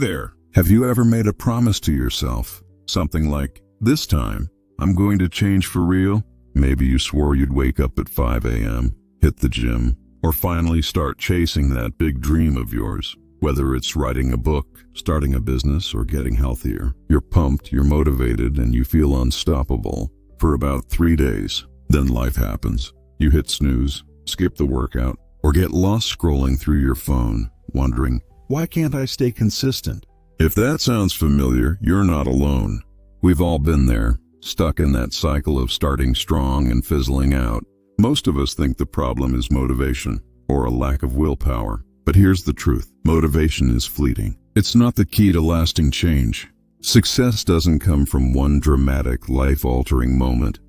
there! Have you ever made a promise to yourself? Something like, this time, I'm going to change for real? Maybe you swore you'd wake up at 5 a.m., hit the gym, or finally start chasing that big dream of yours. Whether it's writing a book, starting a business, or getting healthier, you're pumped, you're motivated, and you feel unstoppable for about 3 days. Then life happens. You hit snooze, skip the workout, or get lost scrolling through your phone, wondering, why can't I stay consistent? If that sounds familiar, you're not alone. We've all been there, stuck in that cycle of starting strong and fizzling out. Most of us think the problem is motivation or a lack of willpower. But here's the truth. Motivation is fleeting. It's not the key to lasting change. Success doesn't come from one dramatic, life-altering moment.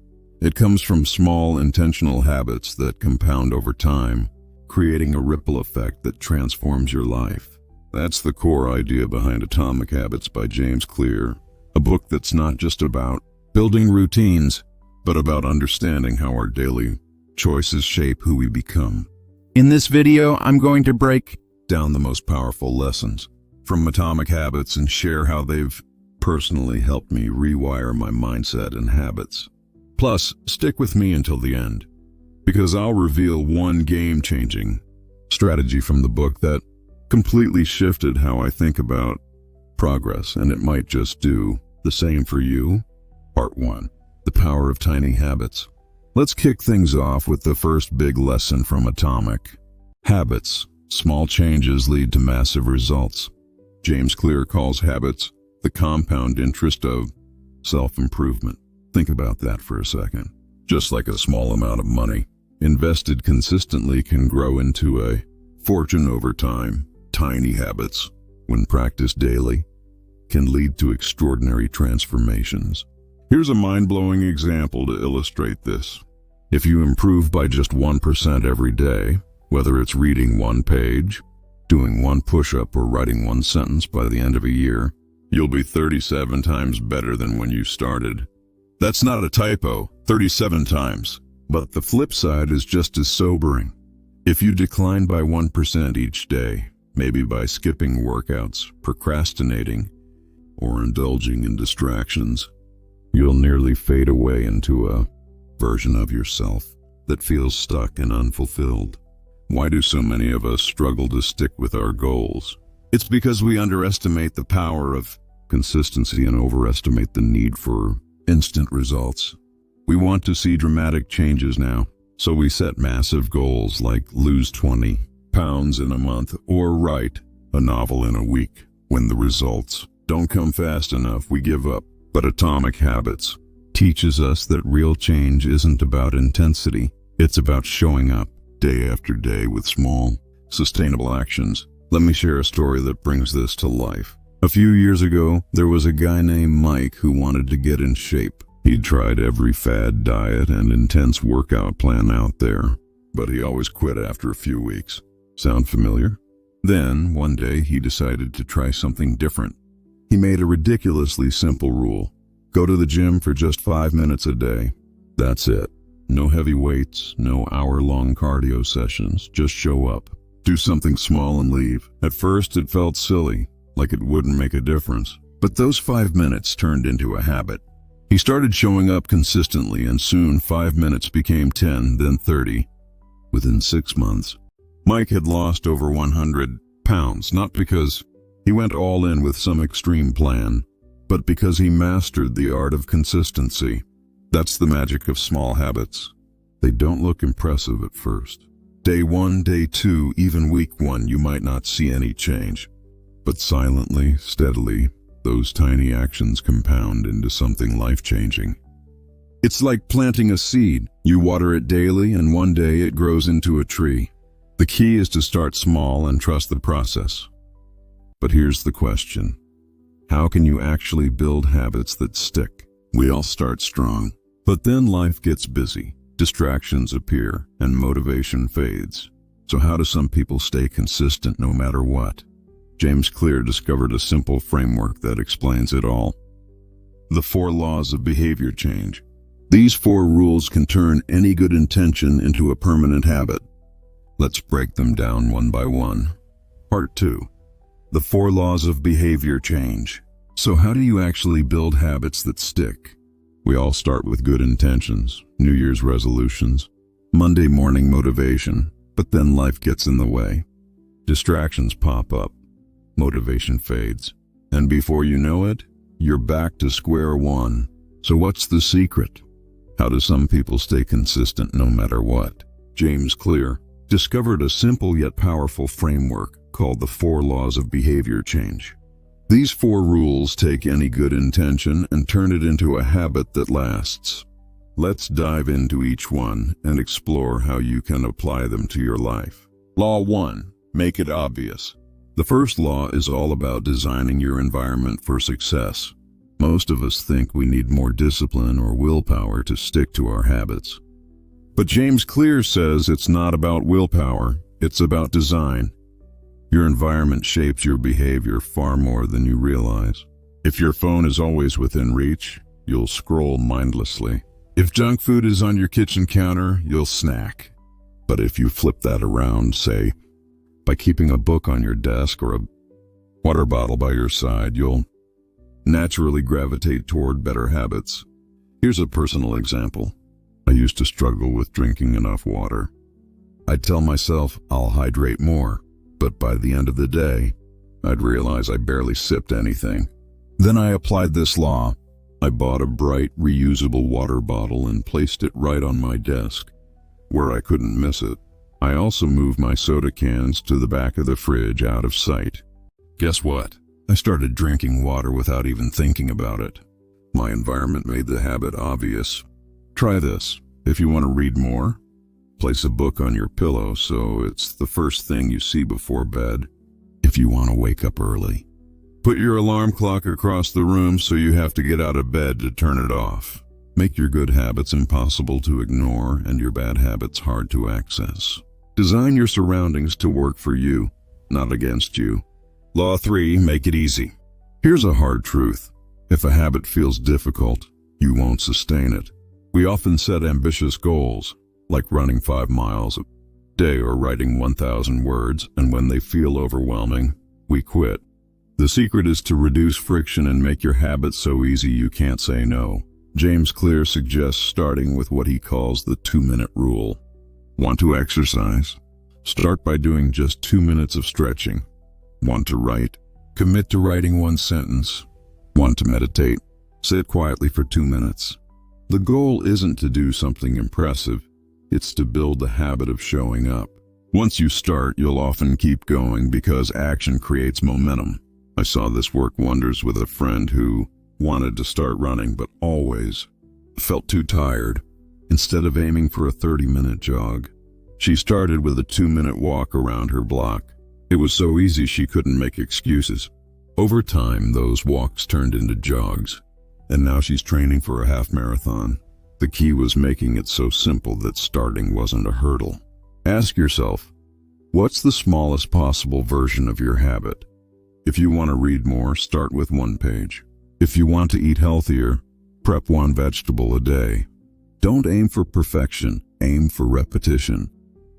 It comes from small, intentional habits that compound over time, creating a ripple effect that transforms your life. That's the core idea behind Atomic Habits by James Clear, a book that's not just about building routines, but about understanding how our daily choices shape who we become. In this video, I'm going to break down the most powerful lessons from Atomic Habits and share how they've personally helped me rewire my mindset and habits. Plus, stick with me until the end, because I'll reveal one game-changing strategy from the book that completely shifted how I think about progress, and it might just do the same for you. Part 1. The Power of Tiny Habits. Let's kick things off with the first big lesson from Atomic Habits. Small changes lead to massive results. James Clear calls habits the compound interest of self-improvement. Think about that for a second. Just like a small amount of money, invested consistently can grow into a fortune over time. Tiny habits, when practiced daily, can lead to extraordinary transformations. Here's a mind-blowing example to illustrate this. If you improve by just 1% every day, whether it's reading 1 page, doing 1 push-up, or writing 1 sentence by the end of a year, you'll be 37 times better than when you started. That's not a typo, 37 times. But the flip side is just as sobering. If you decline by 1% each day, maybe by skipping workouts, procrastinating, or indulging in distractions, you'll nearly fade away into a version of yourself that feels stuck and unfulfilled. Why do so many of us struggle to stick with our goals? It's because we underestimate the power of consistency and overestimate the need for instant results. We want to see dramatic changes now, so we set massive goals like lose 20 pounds in a month or write a novel in a week. When the results don't come fast enough, we give up. But Atomic Habits teaches us that real change isn't about intensity. It's about showing up day after day with small, sustainable actions. Let me share a story that brings this to life. A few years ago, there was a guy named Mike who wanted to get in shape. He'd tried every fad diet and intense workout plan out there, but he always quit after a few weeks. Sound familiar? Then, one day, he decided to try something different. He made a ridiculously simple rule. Go to the gym for just 5 minutes a day. That's it. No heavy weights, no hour-long cardio sessions, just show up. Do something small and leave. At first it felt silly, like it wouldn't make a difference. But those 5 minutes turned into a habit. He started showing up consistently, and soon 5 minutes became 10, then 30. Within 6 months, Mike had lost over 100 pounds, not because he went all in with some extreme plan, but because he mastered the art of consistency. That's the magic of small habits. They don't look impressive at first. Day 1, day 2, even week 1, you might not see any change. But silently, steadily, those tiny actions compound into something life-changing. It's like planting a seed. You water it daily, and one day it grows into a tree. The key is to start small and trust the process. But here's the question. How can you actually build habits that stick? We all start strong, but then life gets busy, distractions appear, and motivation fades. So how do some people stay consistent no matter what? James Clear discovered a simple framework that explains it all. The 4 laws of behavior change. These 4 rules can turn any good intention into a permanent habit. Let's break them down one by one. Part 2. The 4 laws of behavior change. So how do you actually build habits that stick? We all start with good intentions, New Year's resolutions, Monday morning motivation, but then life gets in the way. Distractions pop up, motivation fades, and before you know it, you're back to square one. So what's the secret? How do some people stay consistent no matter what? James Clear discovered a simple yet powerful framework called the 4 laws of behavior change. These 4 rules take any good intention and turn it into a habit that lasts. Let's dive into each one and explore how you can apply them to your life. Law 1. Make it obvious. The first law is all about designing your environment for success. Most of us think we need more discipline or willpower to stick to our habits. But James Clear says it's not about willpower, it's about design. Your environment shapes your behavior far more than you realize. If your phone is always within reach, you'll scroll mindlessly. If junk food is on your kitchen counter, you'll snack. But if you flip that around, say, by keeping a book on your desk or a water bottle by your side, you'll naturally gravitate toward better habits. Here's a personal example. I used to struggle with drinking enough water. I'd tell myself I'll hydrate more, but by the end of the day, I'd realize I barely sipped anything. Then I applied this law. I bought a bright, reusable water bottle and placed it right on my desk, where I couldn't miss it. I also moved my soda cans to the back of the fridge out of sight. Guess what? I started drinking water without even thinking about it. My environment made the habit obvious. Try this. If you want to read more, place a book on your pillow so it's the first thing you see before bed. If you want to wake up early, put your alarm clock across the room so you have to get out of bed to turn it off. Make your good habits impossible to ignore and your bad habits hard to access. Design your surroundings to work for you, not against you. Law 3, make it easy. Here's a hard truth. If a habit feels difficult, you won't sustain it. We often set ambitious goals, like running 5 miles a day or writing 1,000 words, and when they feel overwhelming, we quit. The secret is to reduce friction and make your habits so easy you can't say no. James Clear suggests starting with what he calls the 2-minute rule. Want to exercise? Start by doing just 2 minutes of stretching. Want to write? Commit to writing 1 sentence. Want to meditate? Sit quietly for 2 minutes. The goal isn't to do something impressive, it's to build the habit of showing up. Once you start, you'll often keep going because action creates momentum. I saw this work wonders with a friend who wanted to start running but always felt too tired. Instead of aiming for a 30-minute jog, she started with a 2-minute walk around her block. It was so easy she couldn't make excuses. Over time, those walks turned into jogs, and now she's training for a half marathon. The key was making it so simple that starting wasn't a hurdle. Ask yourself, what's the smallest possible version of your habit? If you want to read more, start with 1 page. If you want to eat healthier, prep 1 vegetable a day. Don't aim for perfection, aim for repetition.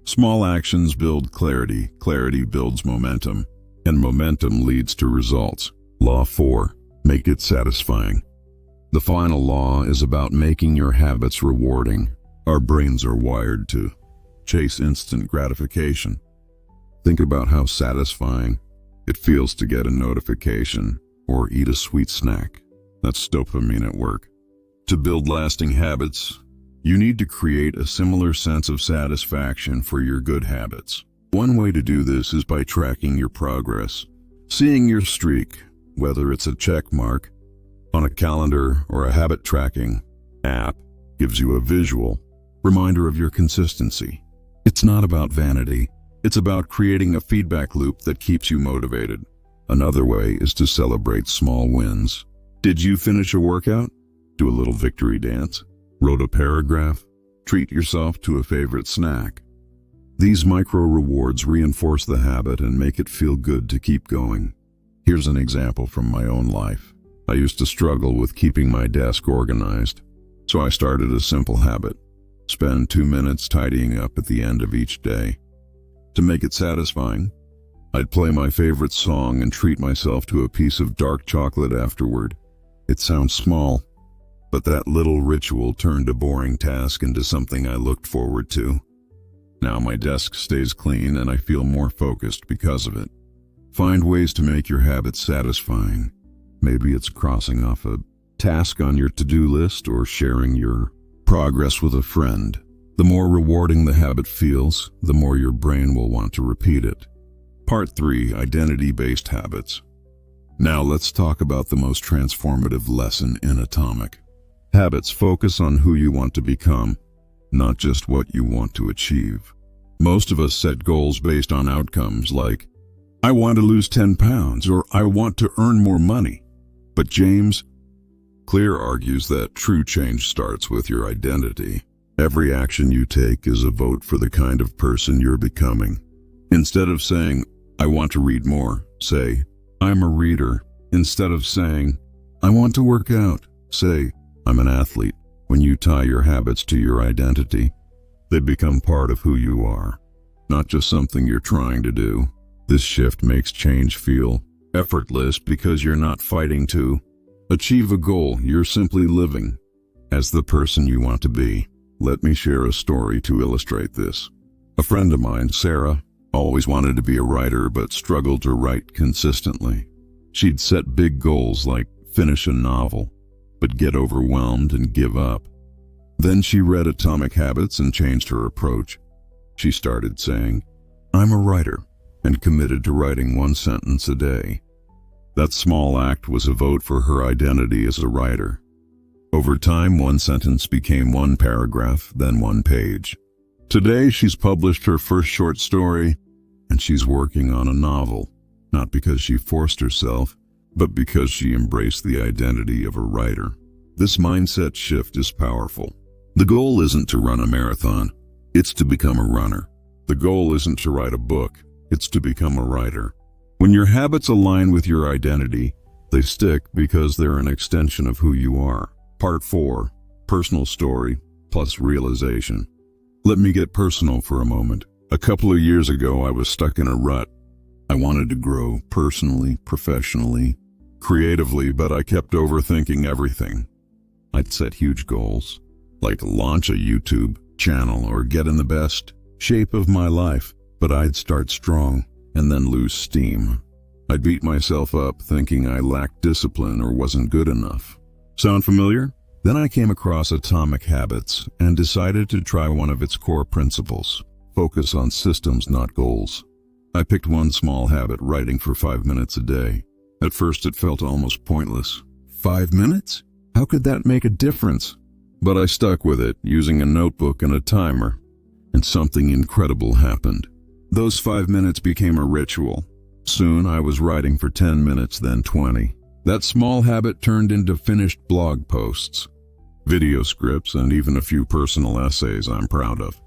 Small actions build clarity, clarity builds momentum, and momentum leads to results. Law 4, make it satisfying. The final law is about making your habits rewarding. Our brains are wired to chase instant gratification. Think about how satisfying it feels to get a notification or eat a sweet snack. That's dopamine at work. To build lasting habits, you need to create a similar sense of satisfaction for your good habits. One way to do this is by tracking your progress. Seeing your streak, whether it's a check mark on a calendar or a habit tracking app, gives you a visual reminder of your consistency. It's not about vanity. It's about creating a feedback loop that keeps you motivated. Another way is to celebrate small wins. Did you finish a workout? Do a little victory dance. Wrote a paragraph? Treat yourself to a favorite snack. These micro rewards reinforce the habit and make it feel good to keep going. Here's an example from my own life. I used to struggle with keeping my desk organized, so I started a simple habit. Spend 2 minutes tidying up at the end of each day. To make it satisfying, I'd play my favorite song and treat myself to a piece of dark chocolate afterward. It sounds small, but that little ritual turned a boring task into something I looked forward to. Now my desk stays clean and I feel more focused because of it. Find ways to make your habits satisfying. Maybe it's crossing off a task on your to-do list or sharing your progress with a friend. The more rewarding the habit feels, the more your brain will want to repeat it. Part 3: Identity-Based Habits. Now let's talk about the most transformative lesson in Atomic. Habits focus on who you want to become, not just what you want to achieve. Most of us set goals based on outcomes like, I want to lose 10 pounds or I want to earn more money. But James Clear argues that true change starts with your identity. Every action you take is a vote for the kind of person you're becoming. Instead of saying, I want to read more, say, I'm a reader. Instead of saying, I want to work out, say, I'm an athlete. When you tie your habits to your identity, they become part of who you are, not just something you're trying to do. This shift makes change feel effortless because you're not fighting to achieve a goal, you're simply living as the person you want to be. Let me share a story to illustrate this. A friend of mine, Sarah, always wanted to be a writer but struggled to write consistently. She'd set big goals like finish a novel, but get overwhelmed and give up. Then she read Atomic Habits and changed her approach. She started saying, I'm a writer, and committed to writing 1 sentence a day. That small act was a vote for her identity as a writer. Over time, 1 sentence became 1 paragraph, then 1 page. Today, she's published her first short story, and she's working on a novel, not because she forced herself, but because she embraced the identity of a writer. This mindset shift is powerful. The goal isn't to run a marathon, it's to become a runner. The goal isn't to write a book, it's to become a writer. When your habits align with your identity, they stick because they're an extension of who you are. Part 4: Personal Story plus Realization. Let me get personal for a moment. A couple of years ago, I was stuck in a rut. I wanted to grow personally, professionally, creatively, but I kept overthinking everything. I'd set huge goals, like launch a YouTube channel or get in the best shape of my life, but I'd start strong and then lose steam. I'd beat myself up thinking I lacked discipline or wasn't good enough. Sound familiar? Then I came across Atomic Habits and decided to try one of its core principles: focus on systems, not goals. I picked one small habit, writing for 5 minutes a day. At first it felt almost pointless. 5 minutes? How could that make a difference? But I stuck with it, using a notebook and a timer, and something incredible happened. Those 5 minutes became a ritual. Soon I was writing for 10 minutes, then 20. That small habit turned into finished blog posts, video scripts, and even a few personal essays I'm proud of.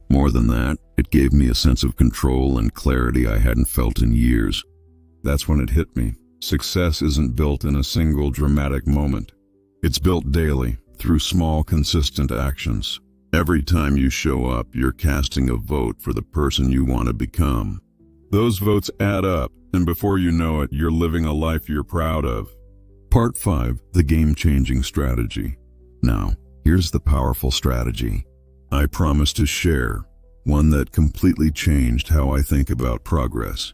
More than that, it gave me a sense of control and clarity I hadn't felt in years. That's when it hit me. Success isn't built in a single dramatic moment. It's built daily, through small, consistent actions. Every time you show up, you're casting a vote for the person you want to become. Those votes add up, and before you know it, you're living a life you're proud of. Part 5: The Game-Changing Strategy. Now, here's the powerful strategy I promise to share, one that completely changed how I think about progress.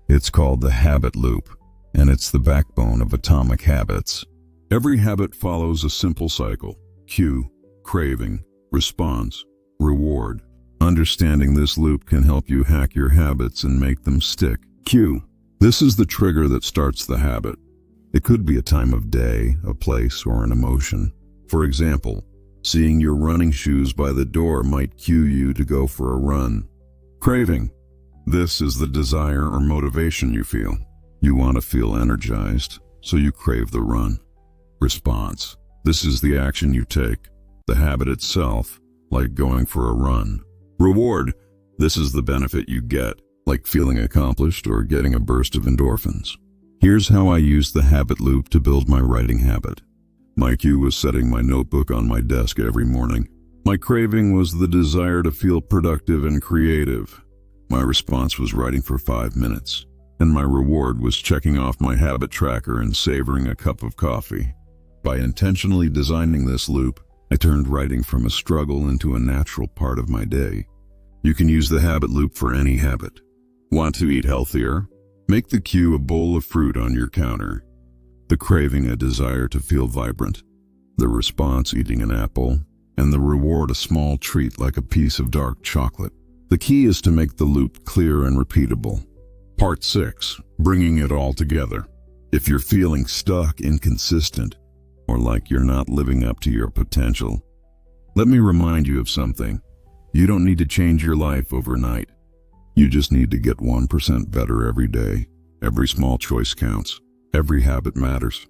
It's called the habit loop, and it's the backbone of Atomic Habits. Every habit follows a simple cycle: cue, craving, response, reward. Understanding this loop can help you hack your habits and make them stick. Cue. This is the trigger that starts the habit. It could be a time of day, a place, or an emotion. For example, seeing your running shoes by the door might cue you to go for a run. Craving. This is the desire or motivation you feel. You want to feel energized, so you crave the run. Response. This is the action you take, the habit itself, like going for a run. Reward. This is the benefit you get, like feeling accomplished or getting a burst of endorphins. Here's how I used the habit loop to build my writing habit. My cue was setting my notebook on my desk every morning. My craving was the desire to feel productive and creative. My response was writing for 5 minutes. and my reward was checking off my habit tracker and savoring a cup of coffee. By intentionally designing this loop, I turned writing from a struggle into a natural part of my day. You can use the habit loop for any habit. Want to eat healthier? Make the cue a bowl of fruit on your counter. The craving a desire to feel vibrant. The response eating an apple. And the reward a small treat like a piece of dark chocolate. The key is to make the loop clear and repeatable. Part 6. Bringing it all together. If you're feeling stuck, inconsistent, or like you're not living up to your potential, let me remind you of something. You don't need to change your life overnight. You just need to get 1% better every day. Every small choice counts. Every habit matters.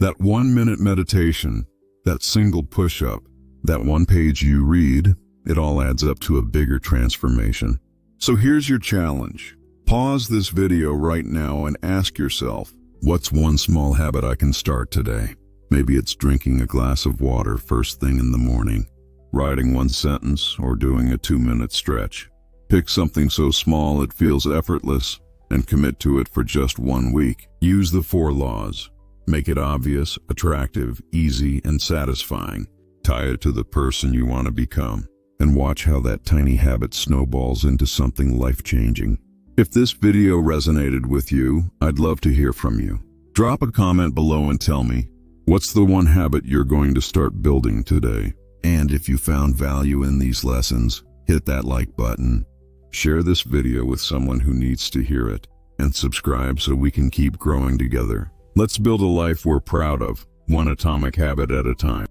That 1-minute meditation, that single push-up, that one page you read, it all adds up to a bigger transformation. So here's your challenge. Pause this video right now and ask yourself, what's one small habit I can start today? Maybe it's drinking a glass of water first thing in the morning, writing one sentence, or doing a 2-minute stretch. Pick something so small it feels effortless and commit to it for just 1 week. Use the 4 laws. Make it obvious, attractive, easy, and satisfying. Tie it to the person you want to become, and watch how that tiny habit snowballs into something life-changing. If this video resonated with you, I'd love to hear from you. Drop a comment below and tell me, what's the one habit you're going to start building today? And if you found value in these lessons, hit that like button. Share this video with someone who needs to hear it, and subscribe so we can keep growing together. Let's build a life we're proud of, one atomic habit at a time.